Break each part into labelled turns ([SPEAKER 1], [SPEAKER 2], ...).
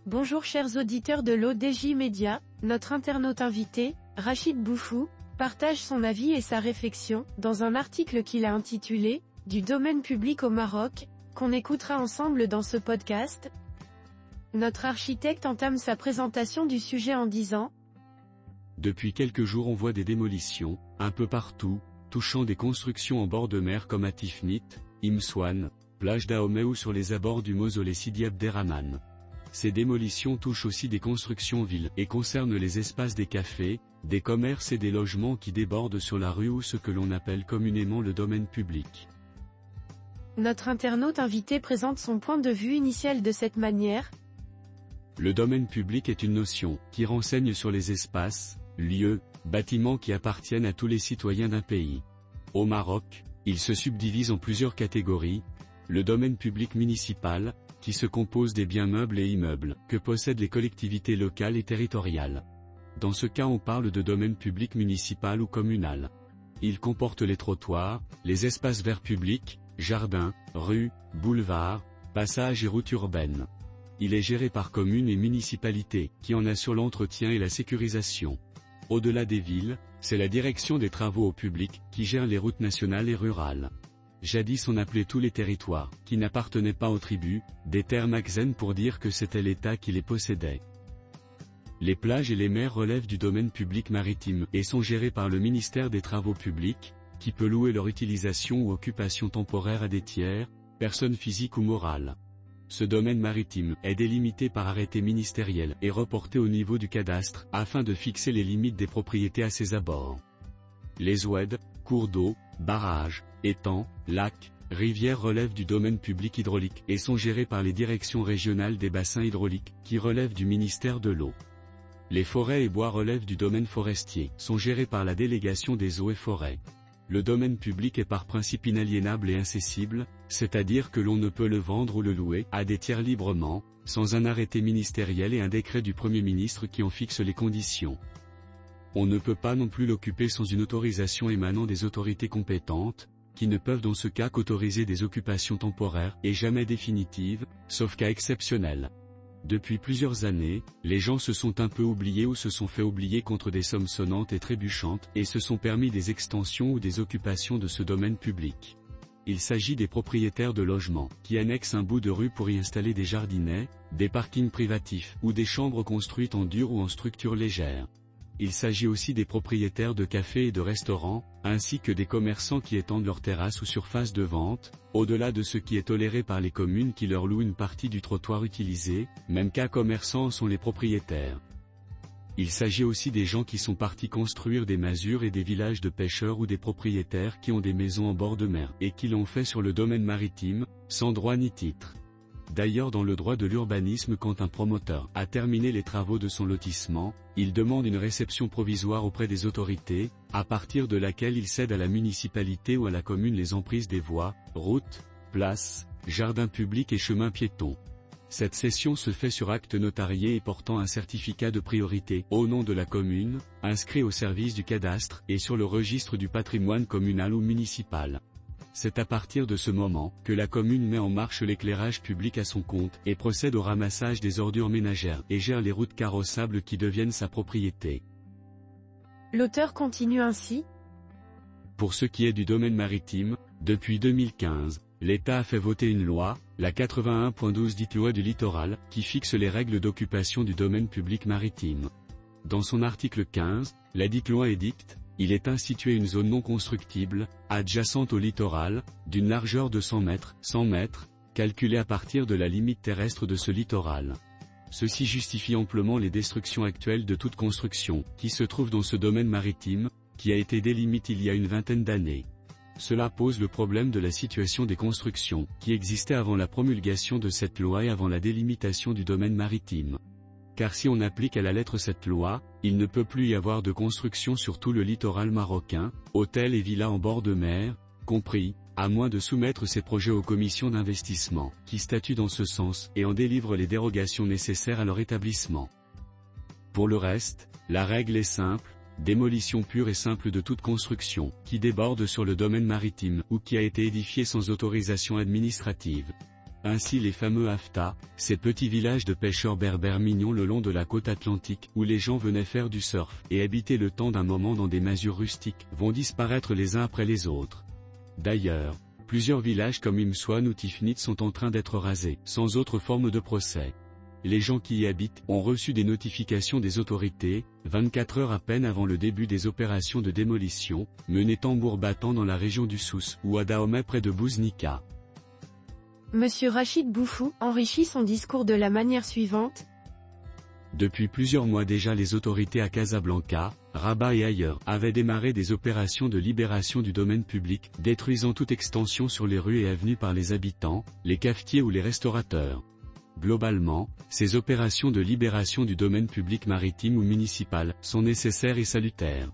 [SPEAKER 1] Bonjour chers auditeurs de l'ODJ Média, notre internaute invité, Rachid Boufou, partage son avis et sa réflexion, dans un article qu'il a intitulé « Du domaine public au Maroc », qu'on écoutera ensemble dans ce podcast. Notre architecte entame sa présentation du sujet en disant «
[SPEAKER 2] Depuis quelques jours on voit des démolitions, un peu partout, touchant des constructions en bord de mer comme à Tifnit, Imswan, plage d'Ahomey ou sur les abords du mausolée Sidi Abderrahmane. Ces démolitions touchent aussi des constructions villes et concernent les espaces des cafés, des commerces et des logements qui débordent sur la rue ou ce que l'on appelle communément le domaine public. »
[SPEAKER 1] Notre internaute invité présente son point de vue initial de cette manière.
[SPEAKER 2] Le domaine public est une notion qui renseigne sur les espaces, lieux, bâtiments qui appartiennent à tous les citoyens d'un pays. Au Maroc, il se subdivise en plusieurs catégories. Le domaine public municipal, qui se compose des biens meubles et immeubles, que possèdent les collectivités locales et territoriales. Dans ce cas on parle de domaine public municipal ou communal. Il comporte les trottoirs, les espaces verts publics, jardins, rues, boulevards, passages et routes urbaines. Il est géré par communes et municipalités, qui en assurent l'entretien et la sécurisation. Au-delà des villes, c'est la direction des travaux au public, qui gère les routes nationales et rurales. Jadis on appelait tous les territoires, qui n'appartenaient pas aux tribus, des terres axènes pour dire que c'était l'État qui les possédait. Les plages et les mers relèvent du domaine public maritime, et sont gérées par le ministère des Travaux publics, qui peut louer leur utilisation ou occupation temporaire à des tiers, personnes physiques ou morales. Ce domaine maritime est délimité par arrêté ministériel et reporté au niveau du cadastre, afin de fixer les limites des propriétés à ses abords. Les oueds, cours d'eau, barrages, étangs, lacs, rivières relèvent du domaine public hydraulique et sont gérés par les directions régionales des bassins hydrauliques, qui relèvent du ministère de l'eau. Les forêts et bois relèvent du domaine forestier, sont gérés par la délégation des eaux et forêts. Le domaine public est par principe inaliénable et incessible, c'est-à-dire que l'on ne peut le vendre ou le louer à des tiers librement, sans un arrêté ministériel et un décret du Premier ministre qui en fixe les conditions. On ne peut pas non plus l'occuper sans une autorisation émanant des autorités compétentes, qui ne peuvent dans ce cas qu'autoriser des occupations temporaires et jamais définitives, sauf cas exceptionnels. Depuis plusieurs années, les gens se sont un peu oubliés ou se sont fait oublier contre des sommes sonnantes et trébuchantes et se sont permis des extensions ou des occupations de ce domaine public. Il s'agit des propriétaires de logements, qui annexent un bout de rue pour y installer des jardinets, des parkings privatifs ou des chambres construites en dur ou en structure légère. Il s'agit aussi des propriétaires de cafés et de restaurants, ainsi que des commerçants qui étendent leurs terrasses ou surfaces de vente, au-delà de ce qui est toléré par les communes qui leur louent une partie du trottoir utilisé, même cas commerçants en sont les propriétaires. Il s'agit aussi des gens qui sont partis construire des masures et des villages de pêcheurs ou des propriétaires qui ont des maisons en bord de mer et qui l'ont fait sur le domaine maritime, sans droit ni titre. D'ailleurs dans le droit de l'urbanisme quand un promoteur a terminé les travaux de son lotissement, il demande une réception provisoire auprès des autorités, à partir de laquelle il cède à la municipalité ou à la commune les emprises des voies, routes, places, jardins publics et chemins piétons. Cette cession se fait sur acte notarié et portant un certificat de priorité au nom de la commune, inscrit au service du cadastre et sur le registre du patrimoine communal ou municipal. C'est à partir de ce moment que la commune met en marche l'éclairage public à son compte et procède au ramassage des ordures ménagères et gère les routes carrossables qui deviennent sa propriété.
[SPEAKER 1] L'auteur continue ainsi.
[SPEAKER 2] Pour ce qui est du domaine maritime, depuis 2015, l'État a fait voter une loi, la 81.12 dite loi du littoral, qui fixe les règles d'occupation du domaine public maritime. Dans son article 15, la dite loi édicte: il est institué une zone non constructible, adjacente au littoral, d'une largeur de 100 mètres, calculée à partir de la limite terrestre de ce littoral. Ceci justifie amplement les destructions actuelles de toute construction, qui se trouve dans ce domaine maritime, qui a été délimité il y a une vingtaine d'années. Cela pose le problème de la situation des constructions, qui existait avant la promulgation de cette loi et avant la délimitation du domaine maritime. Car si on applique à la lettre cette loi, il ne peut plus y avoir de construction sur tout le littoral marocain, hôtels et villas en bord de mer, compris, à moins de soumettre ces projets aux commissions d'investissement, qui statuent dans ce sens et en délivrent les dérogations nécessaires à leur établissement. Pour le reste, la règle est simple: démolition pure et simple de toute construction, qui déborde sur le domaine maritime, ou qui a été édifiée sans autorisation administrative. Ainsi les fameux Haftas, ces petits villages de pêcheurs berbères mignons le long de la côte atlantique, où les gens venaient faire du surf et habiter le temps d'un moment dans des masures rustiques, vont disparaître les uns après les autres. D'ailleurs, plusieurs villages comme Imswan ou Tifnit sont en train d'être rasés, sans autre forme de procès. Les gens qui y habitent ont reçu des notifications des autorités, 24 heures à peine avant le début des opérations de démolition, menées tambour battant dans la région du Souss ou à Dahomey près de Bouznika.
[SPEAKER 1] Monsieur Rachid Boufou enrichit son discours de la manière suivante.
[SPEAKER 2] Depuis plusieurs mois déjà, les autorités à Casablanca, Rabat et ailleurs avaient démarré des opérations de libération du domaine public, détruisant toute extension sur les rues et avenues par les habitants, les cafetiers ou les restaurateurs. Globalement, ces opérations de libération du domaine public maritime ou municipal sont nécessaires et salutaires.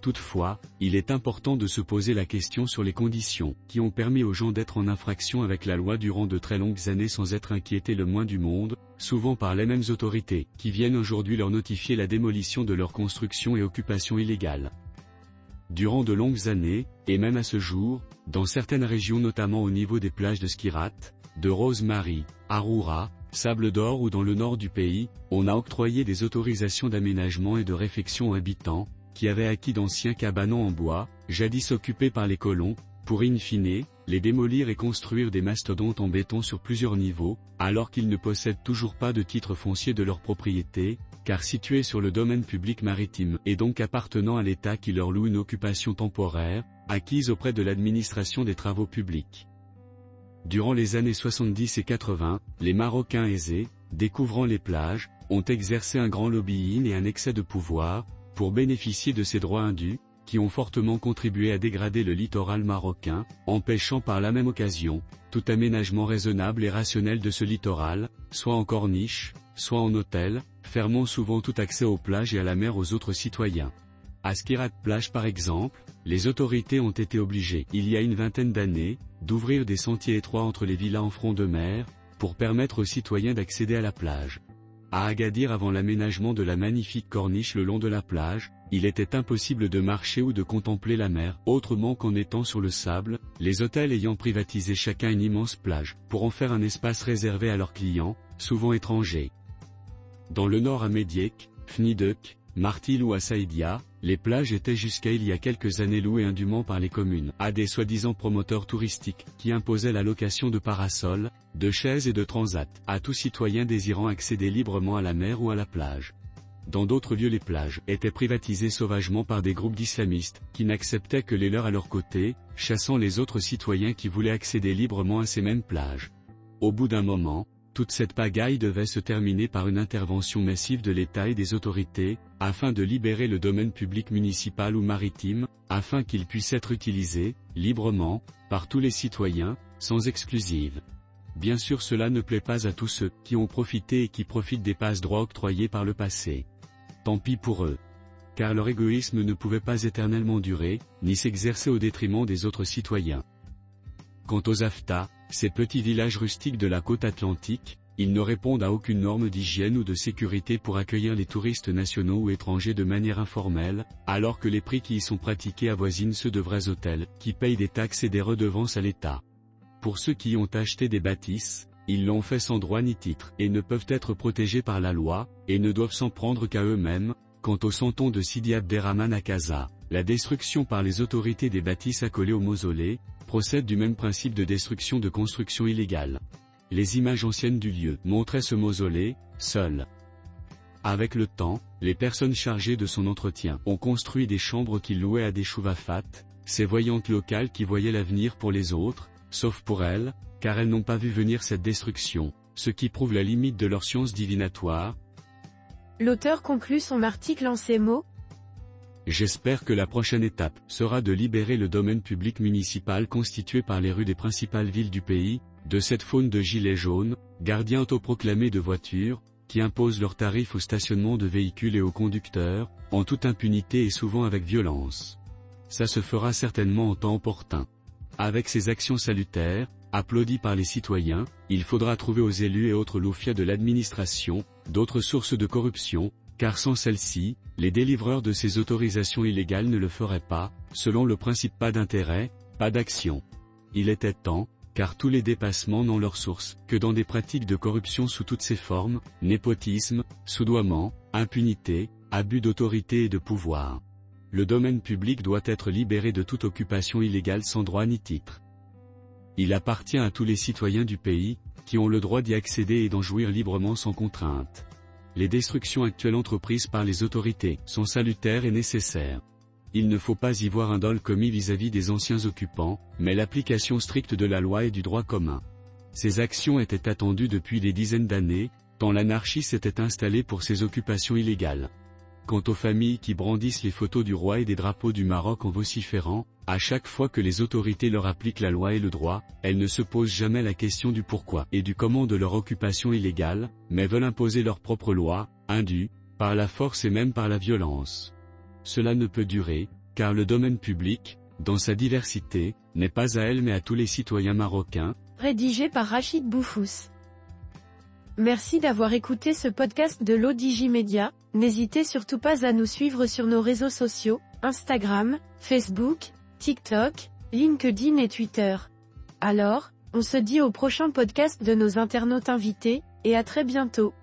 [SPEAKER 2] Toutefois, il est important de se poser la question sur les conditions qui ont permis aux gens d'être en infraction avec la loi durant de très longues années sans être inquiétés le moins du monde, souvent par les mêmes autorités qui viennent aujourd'hui leur notifier la démolition de leurs constructions et occupations illégales. Durant de longues années, et même à ce jour, dans certaines régions notamment au niveau des plages de Skirat, de Rosemary, Aroura, Sable d'Or ou dans le nord du pays, on a octroyé des autorisations d'aménagement et de réfection aux habitants, qui avaient acquis d'anciens cabanons en bois, jadis occupés par les colons, pour in fine, les démolir et construire des mastodontes en béton sur plusieurs niveaux, alors qu'ils ne possèdent toujours pas de titre foncier de leur propriété, car situés sur le domaine public maritime et donc appartenant à l'État qui leur loue une occupation temporaire, acquise auprès de l'administration des travaux publics. Durant les années 70 et 80, les Marocains aisés, découvrant les plages, ont exercé un grand lobbying et un excès de pouvoir, pour bénéficier de ces droits indus, qui ont fortement contribué à dégrader le littoral marocain, empêchant par la même occasion, tout aménagement raisonnable et rationnel de ce littoral, soit en corniche, soit en hôtel, fermant souvent tout accès aux plages et à la mer aux autres citoyens. À Skirat plage par exemple, les autorités ont été obligées, il y a une vingtaine d'années, d'ouvrir des sentiers étroits entre les villas en front de mer, pour permettre aux citoyens d'accéder à la plage. À Agadir, avant l'aménagement de la magnifique corniche le long de la plage, il était impossible de marcher ou de contempler la mer, autrement qu'en étant sur le sable, les hôtels ayant privatisé chacun une immense plage, pour en faire un espace réservé à leurs clients, souvent étrangers. Dans le nord à Mediek, Fnidek, Martil ou à Saïdia, les plages étaient jusqu'à il y a quelques années louées indûment par les communes à des soi-disant promoteurs touristiques qui imposaient la location de parasols, de chaises et de transats à tout citoyen désirant accéder librement à la mer ou à la plage. Dans d'autres lieux, les plages étaient privatisées sauvagement par des groupes d'islamistes qui n'acceptaient que les leurs à leur côté, chassant les autres citoyens qui voulaient accéder librement à ces mêmes plages. Au bout d'un moment, toute cette pagaille devait se terminer par une intervention massive de l'État et des autorités, afin de libérer le domaine public municipal ou maritime, afin qu'il puisse être utilisé, librement, par tous les citoyens, sans exclusive. Bien sûr, cela ne plaît pas à tous ceux qui ont profité et qui profitent des passe-droits octroyés par le passé. Tant pis pour eux. Car leur égoïsme ne pouvait pas éternellement durer, ni s'exercer au détriment des autres citoyens. Quant aux Haftas, ces petits villages rustiques de la côte atlantique, ils ne répondent à aucune norme d'hygiène ou de sécurité pour accueillir les touristes nationaux ou étrangers de manière informelle, alors que les prix qui y sont pratiqués avoisinent ceux de vrais hôtels, qui payent des taxes et des redevances à l'État. Pour ceux qui y ont acheté des bâtisses, ils l'ont fait sans droit ni titre, et ne peuvent être protégés par la loi, et ne doivent s'en prendre qu'à eux-mêmes. Quant au santon de Sidi Abderrahman à Casa, la destruction par les autorités des bâtisses accolées au mausolée, procède du même principe de destruction de construction illégale. Les images anciennes du lieu montraient ce mausolée, seul. Avec le temps, les personnes chargées de son entretien ont construit des chambres qu'ils louaient à des chouvafat, ces voyantes locales qui voyaient l'avenir pour les autres, sauf pour elles, car elles n'ont pas vu venir cette destruction, ce qui prouve la limite de leur science divinatoire.
[SPEAKER 1] L'auteur conclut son article en ces mots.
[SPEAKER 2] J'espère que la prochaine étape sera de libérer le domaine public municipal constitué par les rues des principales villes du pays, de cette faune de gilets jaunes, gardiens autoproclamés de voitures, qui imposent leurs tarifs au stationnement de véhicules et aux conducteurs, en toute impunité et souvent avec violence. Ça se fera certainement en temps opportun. Avec ces actions salutaires, applaudie par les citoyens, il faudra trouver aux élus et autres loufias de l'administration, d'autres sources de corruption, car sans celles-ci, les délivreurs de ces autorisations illégales ne le feraient pas, selon le principe pas d'intérêt, pas d'action. Il était temps car tous les dépassements n'ont leur source que dans des pratiques de corruption sous toutes ses formes, népotisme, soudoiement, impunité, abus d'autorité et de pouvoir. Le domaine public doit être libéré de toute occupation illégale sans droit ni titre. Il appartient à tous les citoyens du pays, qui ont le droit d'y accéder et d'en jouir librement sans contrainte. Les destructions actuelles entreprises par les autorités sont salutaires et nécessaires. Il ne faut pas y voir un dol commis vis-à-vis des anciens occupants, mais l'application stricte de la loi et du droit commun. Ces actions étaient attendues depuis des dizaines d'années, tant l'anarchie s'était installée pour ces occupations illégales. Quant aux familles qui brandissent les photos du roi et des drapeaux du Maroc en vociférant, à chaque fois que les autorités leur appliquent la loi et le droit, elles ne se posent jamais la question du pourquoi et du comment de leur occupation illégale, mais veulent imposer leur propre loi, indue, par la force et même par la violence. Cela ne peut durer, car le domaine public, dans sa diversité, n'est pas à elle mais à tous les citoyens marocains.
[SPEAKER 1] Rédigé par Rachid Boufous. Merci d'avoir écouté ce podcast de l'ODJ Media. N'hésitez surtout pas à nous suivre sur nos réseaux sociaux, Instagram, Facebook, TikTok, LinkedIn et Twitter. Alors, on se dit au prochain podcast de nos internautes invités, et à très bientôt.